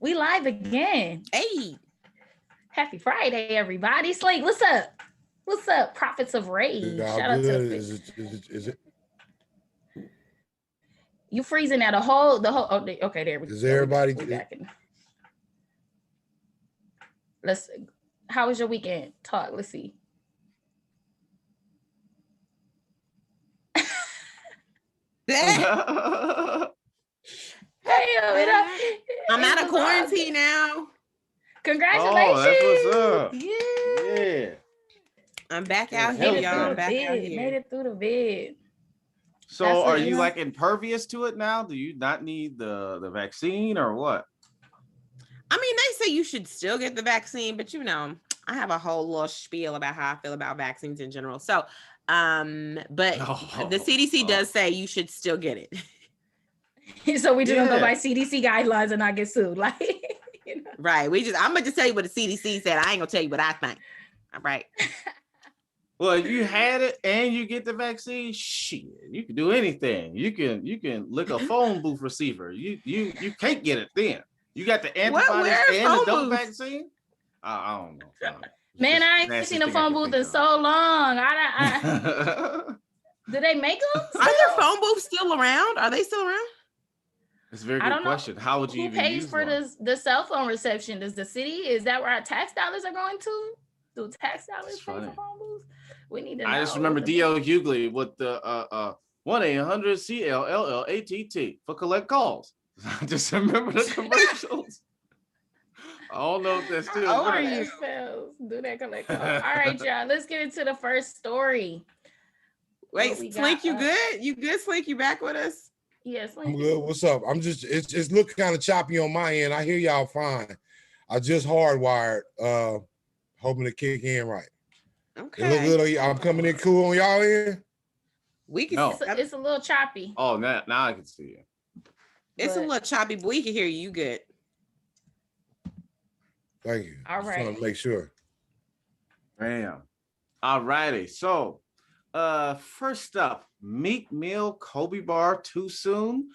We live again. Hey. Happy Friday, everybody. Slate, what's up? What's up, Prophets of Rage? Shout out to the Is it? You freezing at the whole. Okay, there we go. Is everybody? We back in. How was your weekend? Talk. Let's see. I'm out of quarantine now. Congratulations. Oh, that's what's up. Yeah. I'm back out here, y'all. I'm back out here. Made it through the vid. So are you like impervious to it now? Do you not need the vaccine or what? I mean, they say you should still get the vaccine, but I have a whole little spiel about how I feel about vaccines in general. So, but the CDC does say you should still get it. So we just gonna go by CDC guidelines and not get sued, like Right. I'm gonna just tell you what the CDC said. I ain't gonna tell you what I think. All right. Well, if you had it and you get the vaccine, shit, you can do anything. You can lick a phone booth receiver. You can't get it then. You got the antibodies and the double vaccine. I don't know. Man, I ain't seen a phone booth in so long. Do they make them? Are there phone booths still around? Are they still around? It's a very good question. How would you even pays use for one? the cell phone reception? Does the city? Is that where our tax dollars are going to? Do tax dollars pay for phone booths? We need to know. I just remember D.L. Hughley with the 1-800-CLLLATT for collect calls. I just remember the commercials. I don't know if that's still do that collect calls. All right, y'all. Let's get into the first story. Wait, Slink, you good? You good, Slink? You back with us? Yes, I'm good. What's up? It's looking kind of choppy on my end. I hear y'all fine. I just hardwired, hoping to kick in right. Okay. It look good. I'm coming in cool on y'all end. We can. No. It's a little choppy. Oh, now I can see you. It's a little choppy, but we can hear you good. Thank you. All right. Just want to make sure. Bam. All righty. So, first up, Meek Mill Kobe bar too soon.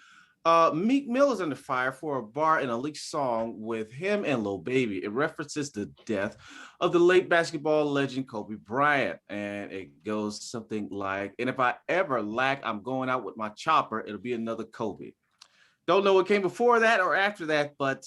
Meek Mill is under fire for a bar in a leaked song with him and Lil Baby. It references the death of the late basketball legend Kobe Bryant. And it goes something like, and if I ever lack, I'm going out with my chopper, it'll be another Kobe. Don't know what came before that or after that, but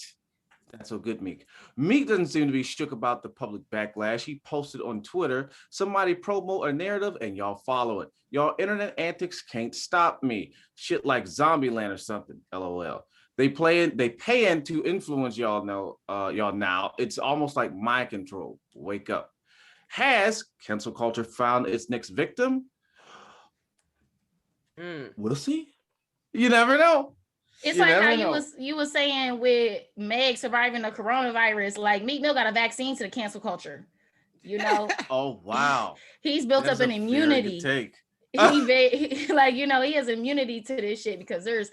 that's so good, Meek. Meek doesn't seem to be shook about the public backlash. He posted on Twitter, somebody promote a narrative and y'all follow it. Y'all internet antics can't stop me. Shit like Zombieland or something, LOL. They paying to influence y'all now. It's almost like mind control. Wake up. Has cancel culture found its next victim? We'll see. You never know. It's like how you was saying with Meg surviving the coronavirus, like Meek Mill got a vaccine to the cancel culture, Oh, wow. He's built up an immunity. He has immunity to this shit because there's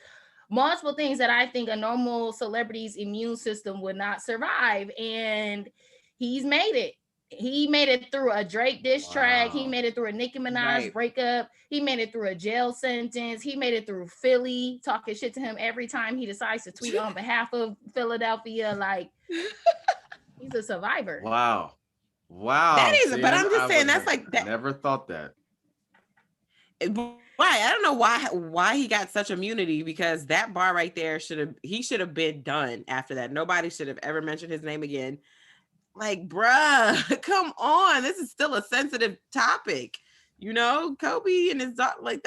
multiple things that I think a normal celebrity's immune system would not survive. And he's made it. He made it through a Drake diss track. He made it through a Nicki Minaj breakup. He made it through a jail sentence. He made it through Philly talking shit to him every time he decides to tweet on behalf of Philadelphia. Like, he's a survivor. Wow. That is, but I'm just saying that's like that. Never thought that. Right. I don't know why he got such immunity, because that bar right there should have been done after that. Nobody should have ever mentioned his name again. Like, bruh, come on. This is still a sensitive topic. Kobe and his daughter, like,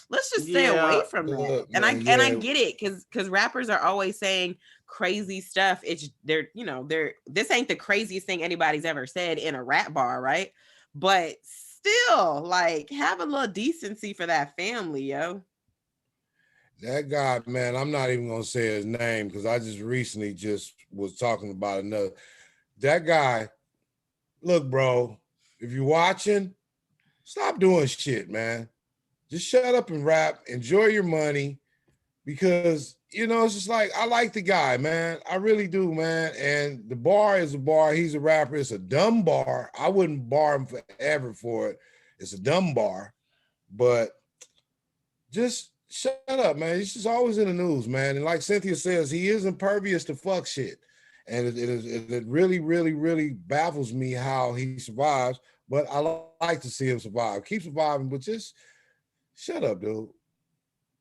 let's just stay away from that. And I get it, because rappers are always saying crazy stuff. This ain't the craziest thing anybody's ever said in a rap bar, right? But still, like, have a little decency for that family, yo. That guy, man, I'm not even gonna say his name because I just recently was talking about another. That guy, look, bro, if you're watching, stop doing shit, man. Just shut up and rap. Enjoy your money, because, it's just like, I like the guy, man. I really do, man. And the bar is a bar. He's a rapper. It's a dumb bar. I wouldn't bar him forever for it. It's a dumb bar. But just shut up, man. He's just always in the news, man. And like Cynthia says, he is impervious to fuck shit. And it really, really, really baffles me how he survives. But I like to see him survive. Keep surviving, but just shut up, dude.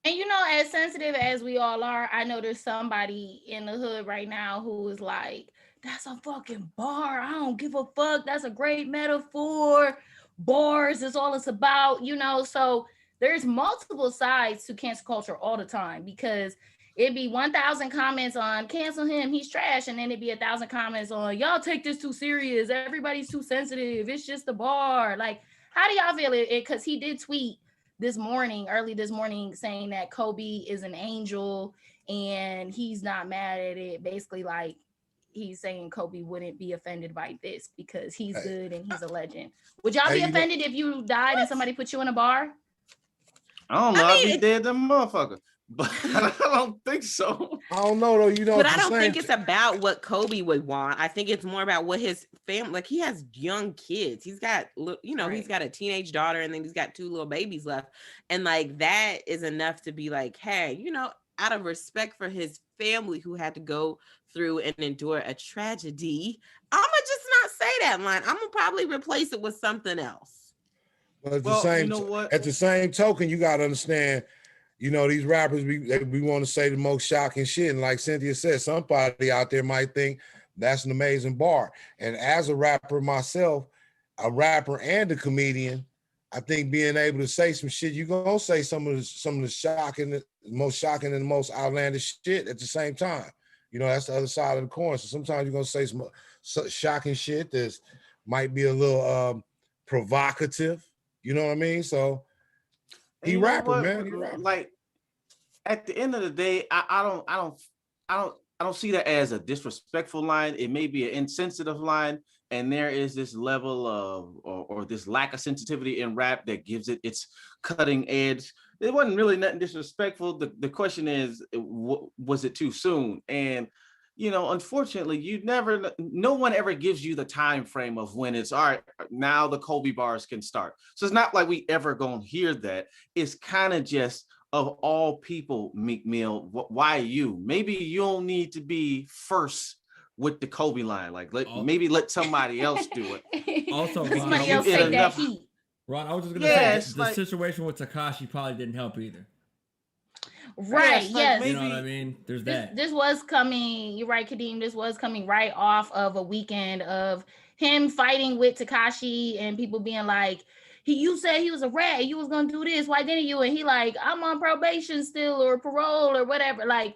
And you know, as sensitive as we all are, I know there's somebody in the hood right now who is like, that's a fucking bar. I don't give a fuck. That's a great metaphor. Bars is all it's about, you know. So there's multiple sides to cancel culture all the time, because it'd be 1,000 comments on cancel him, he's trash, and then it'd be 1,000 comments on y'all take this too serious, everybody's too sensitive, it's just a bar. Like, how do y'all feel it? Because he did tweet early this morning, saying that Kobe is an angel and he's not mad at it. Basically, like, he's saying Kobe wouldn't be offended by this because he's good and he's a legend. Would y'all be offended if you died and somebody put you in a bar? I don't know. I'd be dead, them motherfucker. But I don't think so. I don't know though. You know, but I don't think it's about what Kobe would want. I think it's more about what his family, like, he has young kids. He's got, you know, he's got a teenage daughter, and then he's got 2 little babies left. And like, that is enough to be like, hey, you know, out of respect for his family who had to go through and endure a tragedy, I'm gonna just not say that line. I'm gonna probably replace it with something else. But at the same token, you gotta understand, you know, these rappers, we want to say the most shocking shit. And like Cynthia said, somebody out there might think that's an amazing bar. And as a rapper myself, a rapper and a comedian, I think being able to say some shit, you're gonna say some of the shocking, most shocking and the most outlandish shit at the same time. You know, that's the other side of the coin. So sometimes you're gonna say some shocking shit that might be a little provocative. You know what I mean? So he rapper, man. He rapper. Like, at the end of the day, I don't see that as a disrespectful line. It may be an insensitive line, and there is this level of or this lack of sensitivity in rap that gives it its cutting edge. It wasn't really nothing disrespectful. The question is, was it too soon? And you know, unfortunately, no one ever gives you the time frame of when it's all right. Now the Kobe bars can start. So it's not like we ever gonna hear that. It's kind of just, of all people, Meek Mill, why you? Maybe you don't need to be first with the Kobe line. Like, maybe let somebody else do it. Also, somebody else take that heat. Ron, I was just gonna say the situation with Tekashi probably didn't help either. Right, yes. You know what I mean? There's that. This was coming, you're right, Kadeem, this was coming right off of a weekend of him fighting with Tekashi and people being like, you said he was a rat, you was gonna do this, why didn't you? And he like, I'm on probation still, or parole, or whatever. Like,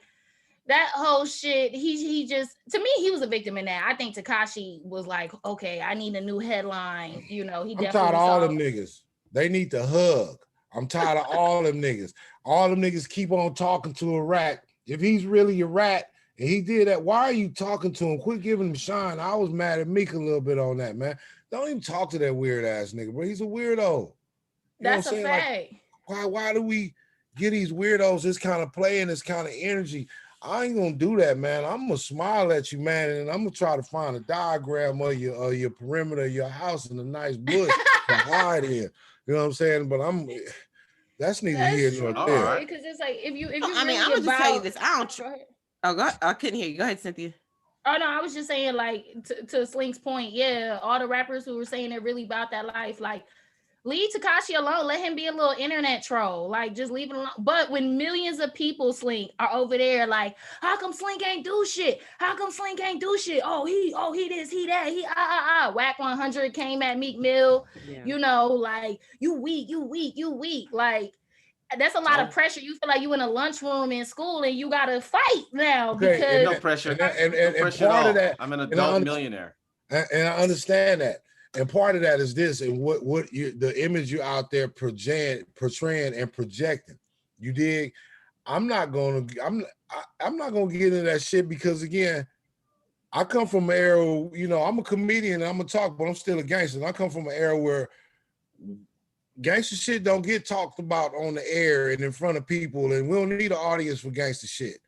that whole shit, he just, to me, he was a victim in that. I think Tekashi was like, okay, I need a new headline. You know, I'm tired of all them niggas. They need to hug. I'm tired of all them niggas. All them niggas keep on talking to a rat. If he's really a rat and he did that, why are you talking to him? Quit giving him shine. I was mad at Meek a little bit on that, man. Don't even talk to that weird ass nigga, bro. He's a weirdo. That's a fact. Like, why do we get these weirdos this kind of play and this kind of energy? I ain't gonna do that, man. I'm gonna smile at you, man, and I'm gonna try to find a diagram of your perimeter of your house in a nice bush to hide in. You know what I'm saying? But that's neither here nor there. Because it's like if you I mean, I'm gonna just tell you this. I couldn't hear you. Go ahead, Cynthia. Oh no, I was just saying, like, to Slink's point, yeah, all the rappers who were saying they're really about that life, like, leave Tekashi alone. Let him be a little internet troll. Like, just leave it alone. But when millions of people, Slink, are over there, like, how come Slink ain't do shit? How come Slink ain't do shit? Oh, he this, he that, he Whack 100 came at Meek Mill. Yeah. You know, like, you weak. Like, that's a lot of pressure. You feel like you in a lunchroom in school and you gotta fight now because no pressure. And pressure part of that, I'm an adult millionaire. And I understand that. And part of that is this, and what the image you out there portraying and projecting. You dig? I'm not gonna get into that shit because, again, I come from an era, you know, I'm a comedian and I'm gonna talk, but I'm still a gangster. And I come from an era where gangster shit don't get talked about on the air and in front of people, and we don't need an audience for gangster shit.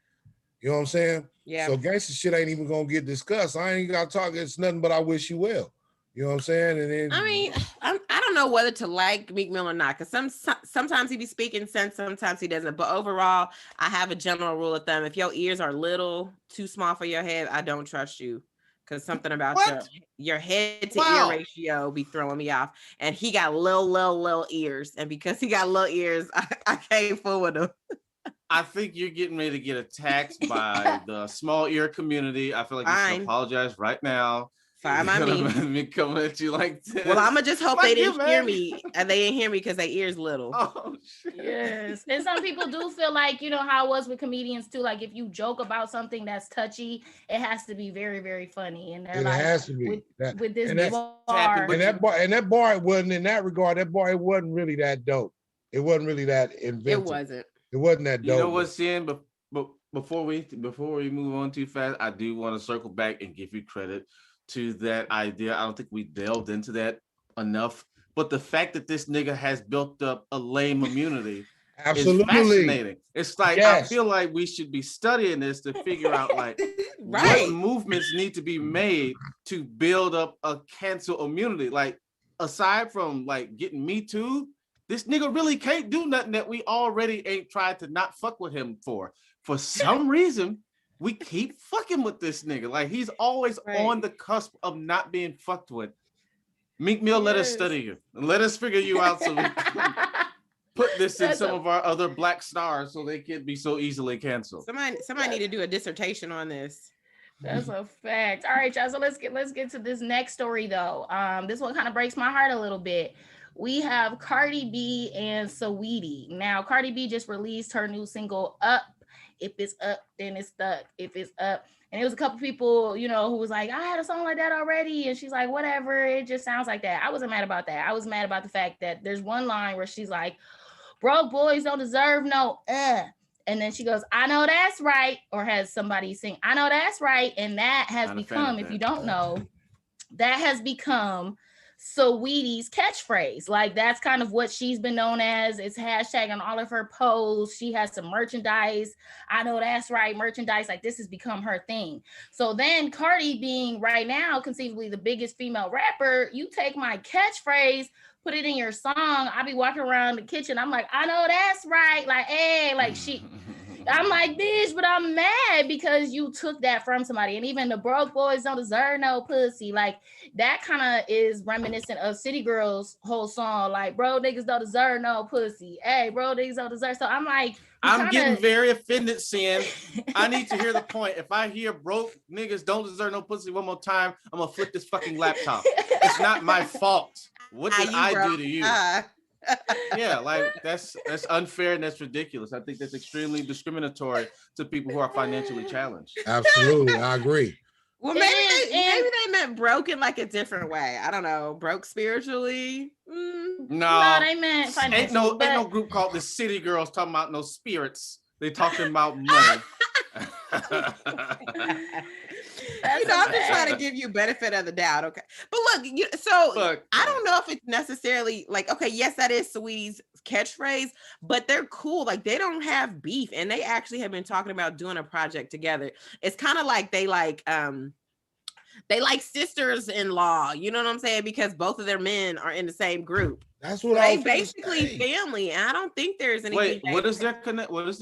You know what I'm saying? Yeah. So gangster shit ain't even gonna get discussed. I ain't gotta talk. It's nothing but I wish you well. You know what I'm saying? And then, I mean, I don't know whether to like Meek Mill or not, because sometimes he be speaking sense, sometimes he doesn't. But overall, I have a general rule of thumb: if your ears are little, too small for your head, I don't trust you. Because something about your head to ear ratio be throwing me off. And he got little ears, and because he got little ears, I can't fool with him. I think you're getting ready to get attacked by the small ear community. I feel like you should apologize right now. Fine by me coming at you like this. Well, I'm gonna just hope they didn't hear me, and they didn't hear me because their ears little. Oh shit. Yes, and some people do feel like, you know how it was with comedians too. Like if you joke about something that's touchy, it has to be very, very funny. And they're like, has to be with this bar, and that bar wasn't in that regard. That bar, it wasn't really that dope. It wasn't really that inventive. It wasn't that dope. You know what's in, but before we move on too fast, I do want to circle back and give you credit to that idea. I don't think we delved into that enough, but the fact that this nigga has built up a lame immunity is fascinating. It's like, I feel like we should be studying this to figure out like what movements need to be made to build up a cancel immunity. Like aside from like getting Me Too, this nigga really can't do nothing that we already ain't tried to not fuck with him for. For some reason, we keep fucking with this nigga. Like he's always on the cusp of not being fucked with. Meek Mill, let us study you and let us figure you out so we can put this in some of our other black stars so they can't be so easily canceled. Somebody need to do a dissertation on this. That's a fact. All right, y'all. So let's get to this next story though. This one kind of breaks my heart a little bit. We have Cardi B and Saweetie. Now, Cardi B just released her new single, Up. If it's up, then it's stuck. If it's up. And it was a couple people, you know, who was like, I had a song like that already. And she's like, whatever, it just sounds like that. I wasn't mad about that. I was mad about the fact that there's one line where she's like, broke boys don't deserve no And then she goes, I know that's right. Or has somebody sing, I know that's right. And that has become, if you don't know, that has become Saweetie's catchphrase. Like that's kind of what she's been known as. It's hashtag on all of her posts. She has some merchandise. I know that's right. Merchandise. Like this has become her thing. So then Cardi being right now conceivably the biggest female rapper, you take my catchphrase, put it in your song. I be walking around the kitchen. I'm like, I know that's right. Like, hey, like I'm like, bitch, but I'm mad because you took that from somebody. And even the broke boys don't deserve no pussy. Like that kind of is reminiscent of City Girls' whole song. Like, bro, niggas don't deserve no pussy. Hey, bro, niggas don't deserve. So I'm like, I'm getting very offended, Sin. I need to hear the point. If I hear broke niggas don't deserve no pussy one more time, I'm gonna flip this fucking laptop. It's not my fault. What did I do to you? Yeah, like that's unfair and that's ridiculous. I think that's extremely discriminatory to people who are financially challenged. Absolutely, I agree. Well, maybe they meant broken like a different way. I don't know, broke spiritually. No, they meant financially. Ain't no group called the City Girls talking about no spirits. They talking about money. I'm just trying to give you benefit of the doubt, okay? But look, I don't know if it's necessarily like, okay, yes, that is Saweetie's catchphrase, but they're cool. Like they don't have beef, and they actually have been talking about doing a project together. It's kind of like they like sisters-in-law. You know what I'm saying? Because both of their men are in the same group. That's what they basically family, and I don't think there's any. Wait, what is the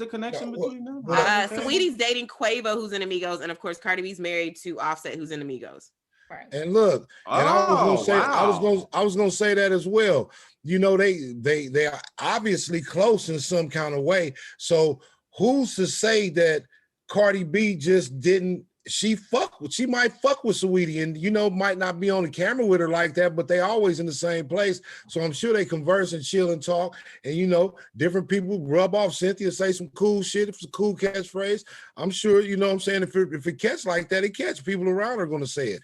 connection between them? Saweetie's dating Quavo, who's in Amigos, and of course Cardi B's married to Offset, who's in Amigos. Right. And look, I was gonna say that as well. You know, they are obviously close in some kind of way. So who's to say that Cardi B just didn't? She might fuck with Saweetie and, you know, might not be on the camera with her like that, but they always in the same place. So I'm sure they converse and chill and talk. And, you know, different people rub off Cynthia, say some cool shit. If it's a cool catchphrase, I'm sure, you know what I'm saying? If it catch like that, it catch. People around are going to say it.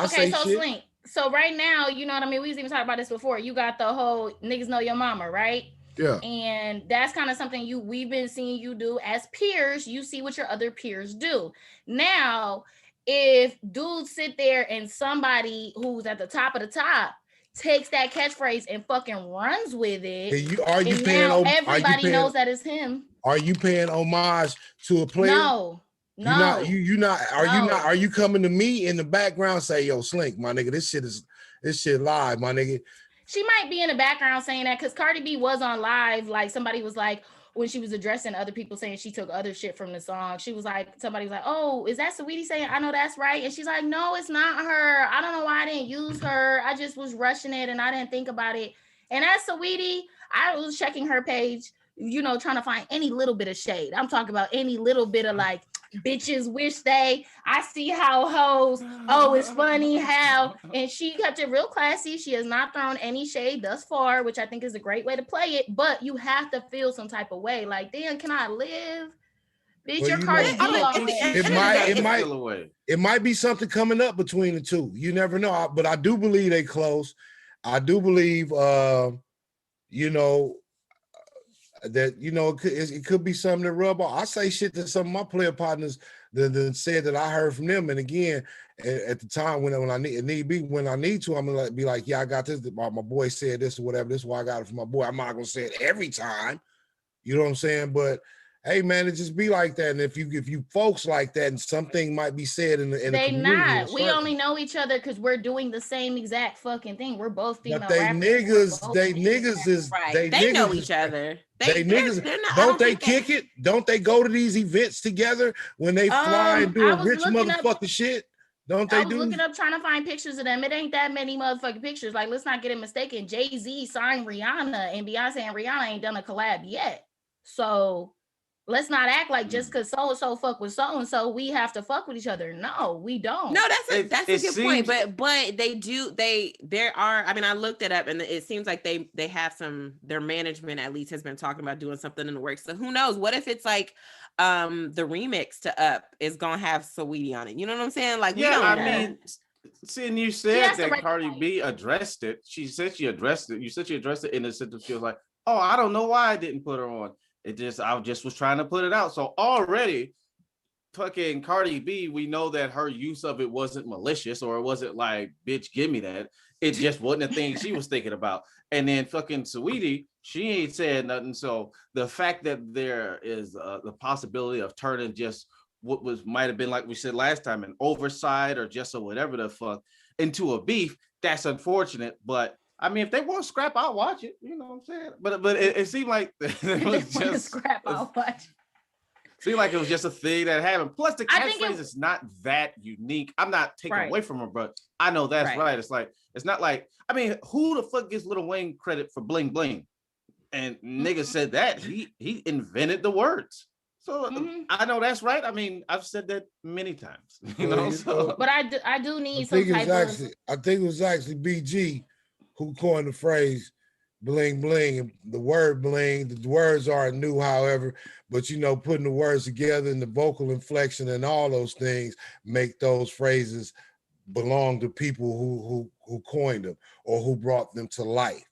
Slink. So right now, you know what I mean? We was even talking about this before. You got the whole niggas know your mama, right? Yeah. And that's kind of something we've been seeing you do as peers. You see what your other peers do. Now, if dudes sit there and somebody who's at the top of the top takes that catchphrase and fucking runs with it, everybody knows that it's him. Are you paying homage to a player? No. Are you coming to me in the background say, yo, Slink, my nigga, this shit live, my nigga. she might be in the background saying that because Cardi B was on live. Like somebody was like, when she was addressing other people saying she took other shit from the song, she was like, somebody was like, oh, is that Saweetie saying, I know that's right? And she's like, no, it's not her. I don't know why I didn't use her. I just was rushing it and I didn't think about it. And as Saweetie, I was checking her page, you know, trying to find any little bit of shade. I'm talking about any little bit of like, bitches wish they, I see how hoes, oh, it's funny how, and she kept it real classy. She has not thrown any shade thus far, which I think is a great way to play it, but you have to feel some type of way. Like, damn, can I live? Bitch, well, your Cardi B it might be something coming up between the two. You never know, but I do believe they close. I do believe, you know, that, you know, it could be something to rub off. I say shit to some of my player partners that said that I heard from them. And again, at the time when I need to, I'm gonna be like, yeah, I got this. My boy said this or whatever. This is why I got it from my boy. I'm not gonna say it every time. You know what I'm saying? But hey, man, it just be like that. And if you folks like that, and something might be said in the they community, not. We only know each other because we're doing the same exact fucking thing. We're both female. But they niggas right. They know each other. They niggas don't they kick it? Don't they go to these events together when they fly and do rich motherfucking shit? Don't they do? I was looking up trying to find pictures of them. It ain't that many motherfucking pictures. Like, let's not get it mistaken. Jay-Z signed Rihanna, and Beyonce and Rihanna ain't done a collab yet. So let's not act like just because so-and-so fuck with so-and-so, we have to fuck with each other. No, we don't. No, that's a good point. But they do, there are, I mean, I looked it up and it seems like they have their management at least has been talking about doing something in the works. So who knows? What if it's like the remix to Up is gonna have Saweetie on it? You know what I'm saying? Like, yeah, I mean, seeing you said that Cardi B addressed it. She said she addressed it. You said she addressed it in the sense that she was like, oh, I don't know why I didn't put her on. I just was trying to put it out. So already, fucking Cardi B, we know that her use of it wasn't malicious, or it wasn't like, bitch, give me that. It just wasn't a thing she was thinking about. And then fucking Saweetie, she ain't said nothing. So the fact that there is the possibility of turning just what might have been, like we said last time, an oversight or just a whatever the fuck into a beef, that's unfortunate. But I mean, if they want to scrap, I'll watch it. You know what I'm saying? But it seemed like it was just scrap. I'll watch. Seemed like it was just a thing that happened. Plus, the catchphrase is not that unique. I'm not taking away from her, but I know that's right. It's like, it's not like, I mean, who the fuck gives Lil Wayne credit for bling bling? And nigga said that he invented the words. So I know that's right. I mean, I've said that many times. You know, so. But I do need some type of. I think it was actually BG who coined the phrase bling bling, and the word bling, the words aren't new, however, but you know, putting the words together and the vocal inflection and all those things make those phrases belong to people who coined them or who brought them to life.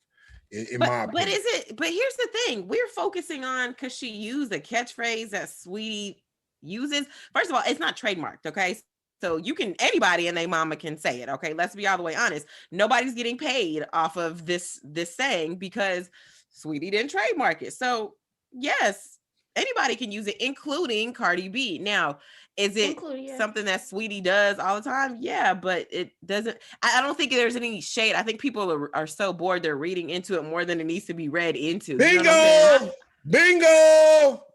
My opinion. But here's the thing, we're focusing on because she used a catchphrase that Saweetie uses. First of all, it's not trademarked, okay? So anybody and their mama can say it, okay? Let's be all the way honest. Nobody's getting paid off of this saying because Saweetie didn't trademark it. So yes, anybody can use it, including Cardi B. Now, is it something that Saweetie does all the time? Yeah, but it doesn't. I don't think there's any shade. I think people are so bored they're reading into it more than it needs to be read into. Bingo! You know Bingo!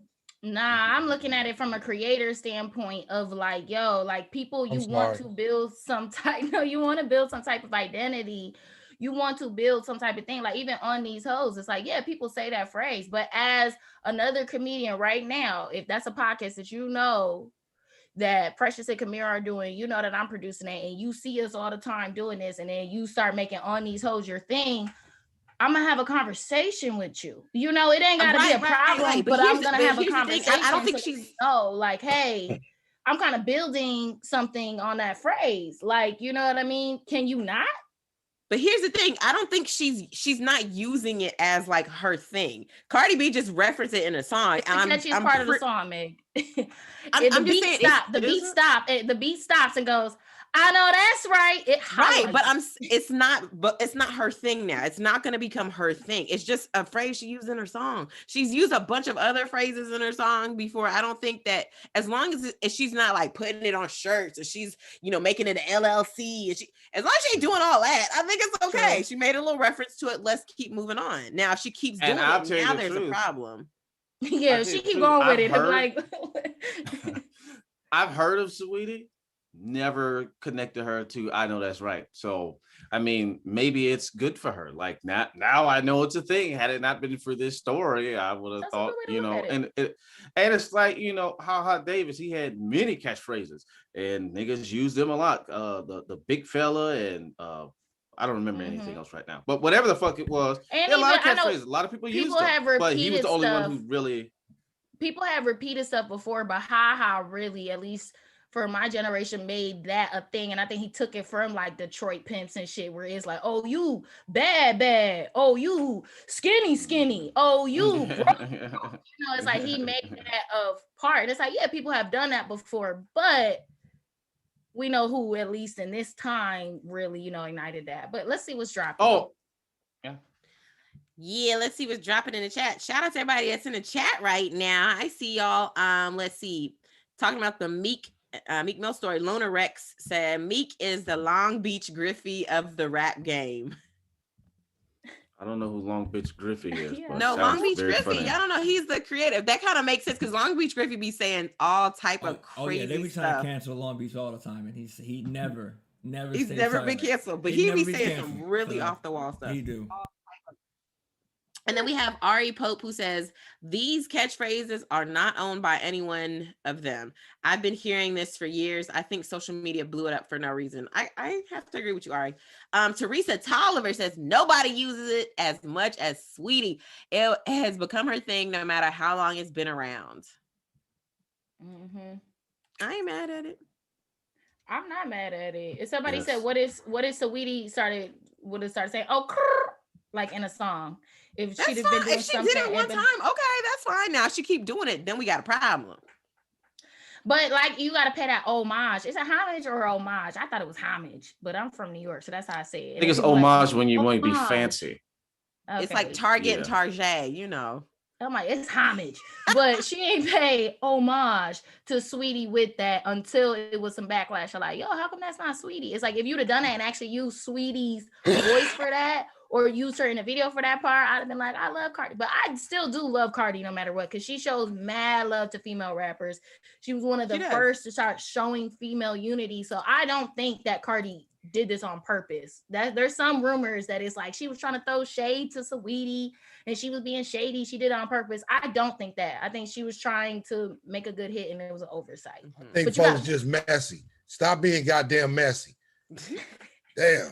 Nah, I'm looking at it from a creator standpoint of like, yo, like people, you want to build some type, you want to build some type of identity. You want to build some type of thing. Like even on these hoes, it's like, yeah, people say that phrase. But as another comedian right now, if that's a podcast that you know that Precious and Kamira are doing, you know that I'm producing it, and you see us all the time doing this, and then you start making on these hoes your thing, I'm gonna have a conversation with you. You know, it ain't gotta be a problem, but I'm gonna have a conversation. I don't think she's like, hey, I'm kind of building something on that phrase. Like, you know what I mean? Can you not? But here's the thing, I don't think she's not using it as like her thing. Cardi B just referenced it in a song. It's the catchiest part of the song, Meg. The beat stops and goes, I know that's right. Right, but it's not her thing now. It's not going to become her thing. It's just a phrase she used in her song. She's used a bunch of other phrases in her song before. I don't think that as long as she's not like putting it on shirts or she's, making it an LLC, as long as she ain't doing all that, I think it's okay. True. She made a little reference to it. Let's keep moving on. Now, if she keeps doing it, now there's a problem. Yeah, she keep going with it. Like I've heard of Saweetie, never connected her to I Know That's Right. So I mean, maybe it's good for her. Like now I know it's a thing. Had it not been for this story, I would have thought, and it's like, how Hot Davis, he had many catchphrases and niggas use them a lot. The big fella and I don't remember anything else right now. But whatever the fuck it was, and a lot of catchphrases. A lot of people used them. But he was the only one who really. People have repeated stuff before, but Ha really, at least for my generation, made that a thing. And I think he took it from like Detroit pimps and shit, where it's like, oh, you bad. Oh, you skinny. Oh, you it's like he made that of part. And it's like, yeah, people have done that before, but we know who, at least in this time, really, ignited that. But let's see what's dropping. Oh, yeah, let's see what's dropping in the chat. Shout out to everybody that's in the chat right now. I see y'all. Let's see. Talking about the Meek Mill story. Lona Rex said Meek is the Long Beach Griffey of the rap game. I don't know who Long Beach Griffey is. Yeah. No, Long Beach Griffey. I don't know. He's the creative. That kind of makes sense because Long Beach Griffey be saying all type of crazy they be stuff. trying to cancel Long Beach all the time, and he never. He's never been canceled, but he be saying some really off the wall stuff. He do. And then we have Ari Pope who says, these catchphrases are not owned by anyone of them. I've been hearing this for years. I think social media blew it up for no reason. I have to agree with you, Ari. Teresa Tolliver says, nobody uses it as much as Saweetie. It has become her thing no matter how long it's been around. I ain't mad at it. I'm not mad at it. If somebody said, what is Saweetie started saying, oh, like in a song. If she'd have been doing something, did it one time, okay, that's fine. Now if she keep doing it, then we got a problem. But like, you got to pay that homage. Is it homage or homage? I thought it was homage, but I'm from New York, so that's how I say it. I think it's homage when you want to be fancy. Okay. It's like Target and Target, I'm like, it's homage, but she ain't pay homage to Saweetie with that until it was some backlash. I'm like, yo, how come that's not Saweetie? It's like, if you'd have done that and actually used Saweetie's voice for that, or used her in a video for that part, I'd have been like, I love Cardi. But I still do love Cardi no matter what, because she shows mad love to female rappers. She was one of the first to start showing female unity. So I don't think that Cardi did this on purpose. That there's some rumors that it's like she was trying to throw shade to Saweetie and she was being shady. She did it on purpose. I don't think that. I think she was trying to make a good hit and it was an oversight. I think folks just messy. Stop being goddamn messy. Damn.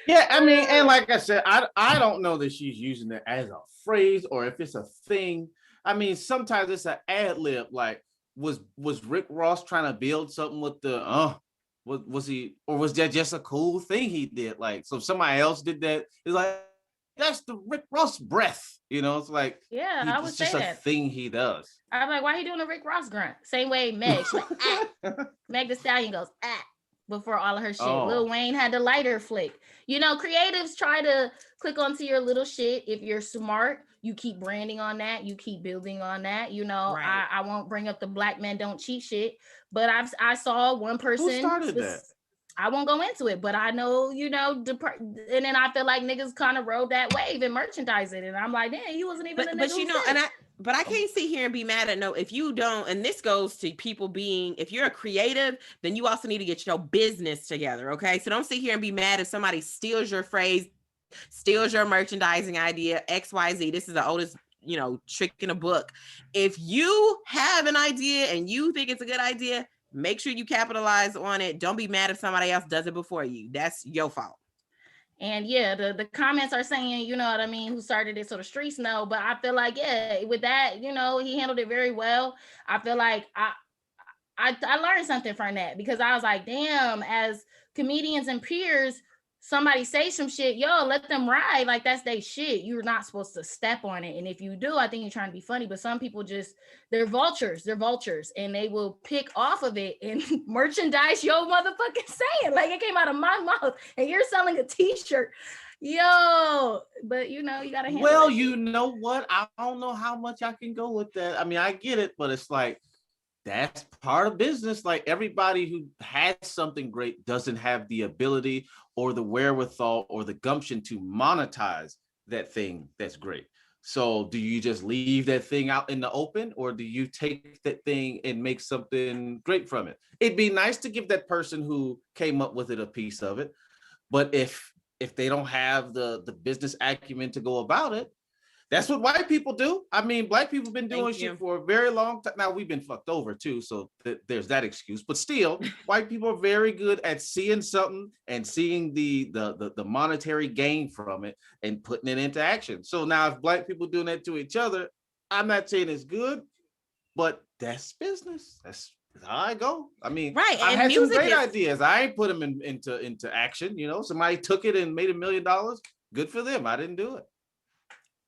Yeah, I mean, and like I said, I don't know that she's using it as a phrase or if it's a thing. I mean, sometimes it's an ad lib. Like, was Rick Ross trying to build something with the was he, or was that just a cool thing he did? Like, so if somebody else did that, it's like that's the Rick Ross breath. It's like, yeah, I would say just a thing he does. I'm like, why he doing a Rick Ross grunt? Same way Meg, Meg Thee Stallion goes before all of her shit. Lil Wayne had the lighter flick. Creatives try to click onto your little shit. If you're smart, you keep branding on that. You keep building on that. Right. I won't bring up the black men don't cheat shit, but I saw one person. Who started that? I won't go into it, but I know, and then I feel like niggas kind of rode that wave and merchandise it. And I'm like, damn, he wasn't even a nigga. But I can't sit here and be mad at if you don't, and this goes to people being, if you're a creative, then you also need to get your business together, okay? So don't sit here and be mad if somebody steals your phrase, steals your merchandising idea, XYZ. This is the oldest, trick in a book. If you have an idea and you think it's a good idea, make sure you capitalize on it. Don't be mad if somebody else does it before you. That's your fault. And yeah, the comments are saying, who started it so the streets know. But I feel like, yeah, with that, he handled it very well. I feel like I learned something from that because I was like, damn, as comedians and peers, somebody say some shit, yo, let them ride. Like, that's their shit. You're not supposed to step on it. And if you do, I think you're trying to be funny. But some people just, they're vultures. They're vultures. And they will pick off of it and merchandise your motherfucking saying. Like, it came out of my mouth and you're selling a t-shirt. Yo, but you know, you gotta handle Well, it. you know what? I don't know how much I can go with that. I mean, I get it, but it's like, that's part of business. Like, everybody who has something great doesn't have the ability or the wherewithal or the gumption to monetize that thing that's great. So do you just leave that thing out in the open, or do you take that thing and make something great from it? It'd be nice to give that person who came up with it a piece of it. But if they don't have the business acumen to go about it, that's what white people do. I mean, black people have been doing shit for a very long time. Now, we've been fucked over too, so there's that excuse. But still, white people are very good at seeing something and seeing the monetary gain from it and putting it into action. So now, if black people doing that to each other, I'm not saying it's good, but that's business. That's how I go. I mean, right. I had some great ideas. I ain't put them into action. You know, somebody took it and made $1 million. Good for them. I didn't do it.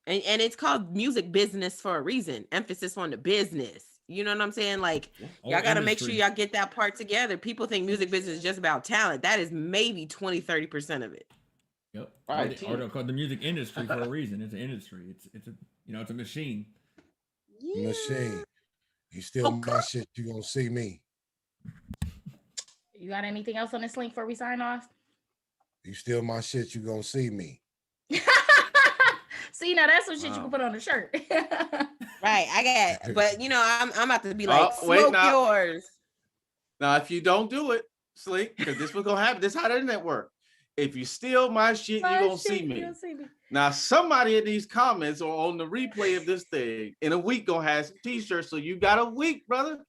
And it's called music business for a reason. Emphasis on the business. You know what I'm saying? Like, y'all got to make sure y'all get that part together. People think music business is just about talent. That is maybe 20-30% of it. Yep. Right. Or they'll call the music industry for a reason. It's an industry. It's a, you know, it's a machine. Yeah. Machine. You steal my shit, you gonna see me. You got anything else on this link before we sign off? You steal my shit, you gonna see me. See, now that's some shit you can put on a shirt. Right, I got, but you know, I'm about to be like, smoke yours. Now, if you don't do it, Sleek, because this was gonna happen. This is how the internet works. If you steal my shit, you're gonna see me. Now, somebody in these comments or on the replay of this thing in a week gonna have some t-shirts. So you got a week, brother.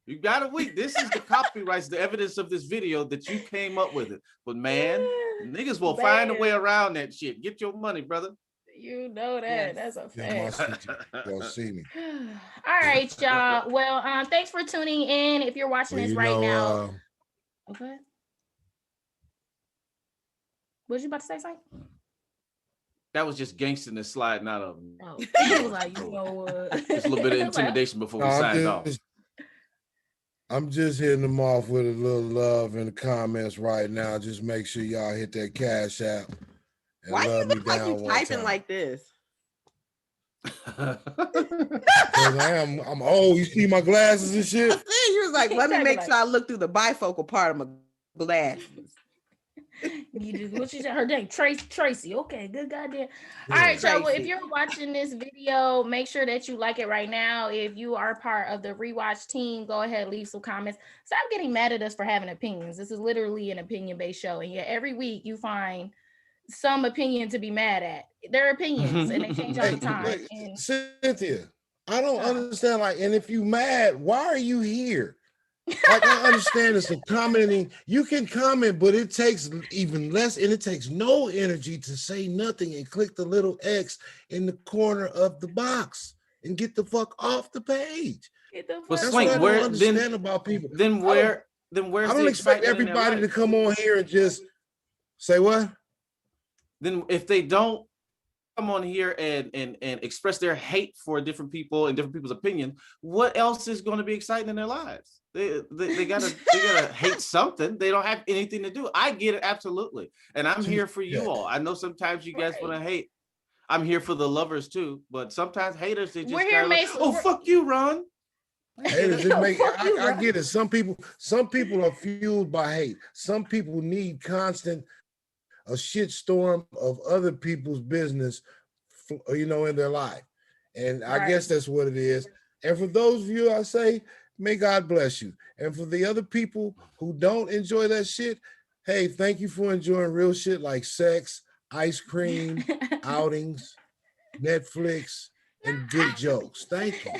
You got a week. This is the copyrights, the evidence of this video that you came up with it. But man, niggas will find a way around that shit. Get your money, brother. You know that. Yes. That's a fact. You'll see me. All right, y'all. Well, thanks for tuning in. If you're watching this right now. Okay. Was you about to say something? That was just gangsterness sliding out of him. Oh, he was like, you know what? Just a little bit of intimidation before we signed off. I'm just hitting them off with a little love in the comments right now. Just make sure y'all hit that Cash App. Why you look like you typing like this? I'm old. You see my glasses and shit? You was like, let me make sure I look through the bifocal part of my glasses. You just, what she said, her name, Tracy. Okay, good goddamn. All right, y'all. Well, if you're watching this video, make sure that you like it right now. If you are part of the rewatch team, go ahead, leave some comments. Stop getting mad at us for having opinions. This is literally an opinion-based show, and yet every week you find some opinion to be mad at. They're opinions, and they change all the time. And Cynthia, I don't understand. Like, and if you mad, why are you here? Like, I understand it's a commenting. You can comment, but it takes even less, and it takes no energy to say nothing and click the little X in the corner of the box and get the fuck off the page. But Slink, where I don't understand about people. Where's I don't expect everybody to come on here and just say what? Then if they don't come on here and express their hate for different people and different people's opinions, what else is going to be exciting in their lives? They gotta hate something. They don't have anything to do. I get it, absolutely, and I'm here for you all. I know sometimes you guys want to hate. I'm here for the lovers too, but sometimes haters, they just fuck you, Ron. Haters, I get it. Some people are fueled by hate. Some people need constant a shitstorm of other people's business, you know, in their life. And I guess that's what it is. And for those of you, I say, may God bless you. And for the other people who don't enjoy that shit, hey, thank you for enjoying real shit like sex, ice cream, outings, Netflix, and good jokes. Thank you.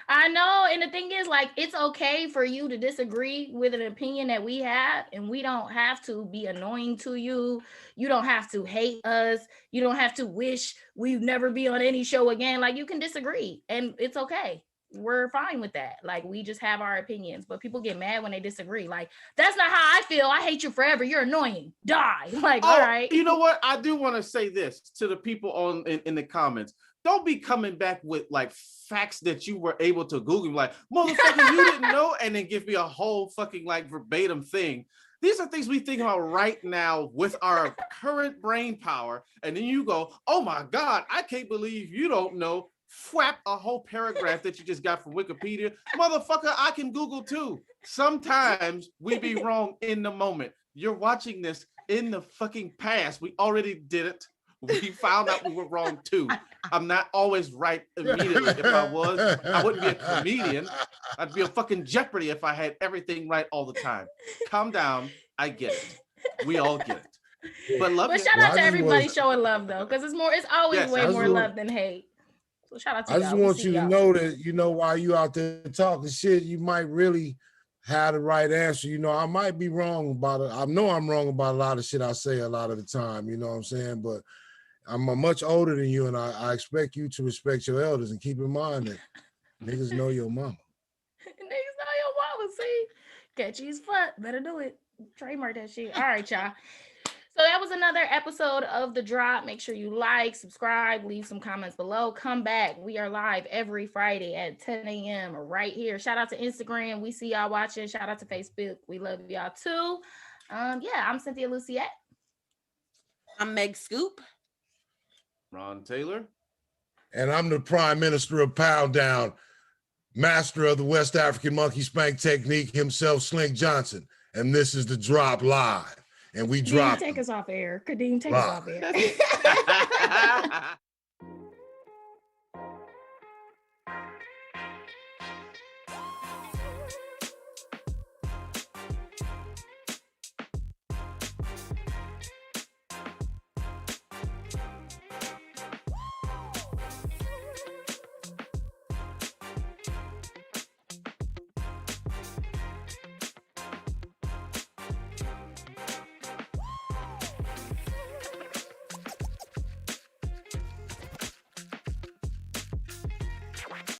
I know, and the thing is, like, it's okay for you to disagree with an opinion that we have, and we don't have to be annoying to you. You don't have to hate us. You don't have to wish we'd never be on any show again. Like, you can disagree, and it's okay. we're fine with that. Like, we just have our opinions, but people get mad when they disagree. Like, that's not how I feel. I hate you forever. You're annoying. Die. Like, all right. You know what? I do want to say this to the people in the comments. Don't be coming back with like facts that you were able to Google, like, motherfucker, you didn't know, and then give me a whole fucking like verbatim thing. These are things we think about right now with our current brain power. And then you go, oh my God, I can't believe you don't know. Flap a whole paragraph that you just got from Wikipedia. Motherfucker, I can Google too. Sometimes we be wrong in the moment. You're watching this in the fucking past. We already did it. We found out we were wrong too. I'm not always right immediately. If I was, I wouldn't be a comedian. I'd be a fucking Jeopardy if I had everything right all the time. Calm down. I get it. We all get it. But shout out to everybody showing love though, because it's always way more love than hate. So shout out to y'all. I just want you to know that, you know, while you out there talking shit, you might really have the right answer. You know, I might be wrong about it. I know I'm wrong about a lot of shit I say a lot of the time, you know what I'm saying? But I'm much older than you, and I expect you to respect your elders and keep in mind that niggas know your mama. Niggas know your mama, see? Catch you's fuck. Better do it. Trademark that shit. All right, y'all. So that was another episode of The Drop. Make sure you like, subscribe, leave some comments below. Come back. We are live every Friday at 10 a.m. right here. Shout out to Instagram. We see y'all watching. Shout out to Facebook. We love y'all too. I'm Cynthia Luciette. I'm Meg Scoop. Ron Taylor. And I'm the Prime Minister of Pound Down, master of the West African monkey spank technique himself, Slink Johnson. And this is The Drop Live. And we drop. Kadeem, take us off air. Kadeem, take us off air.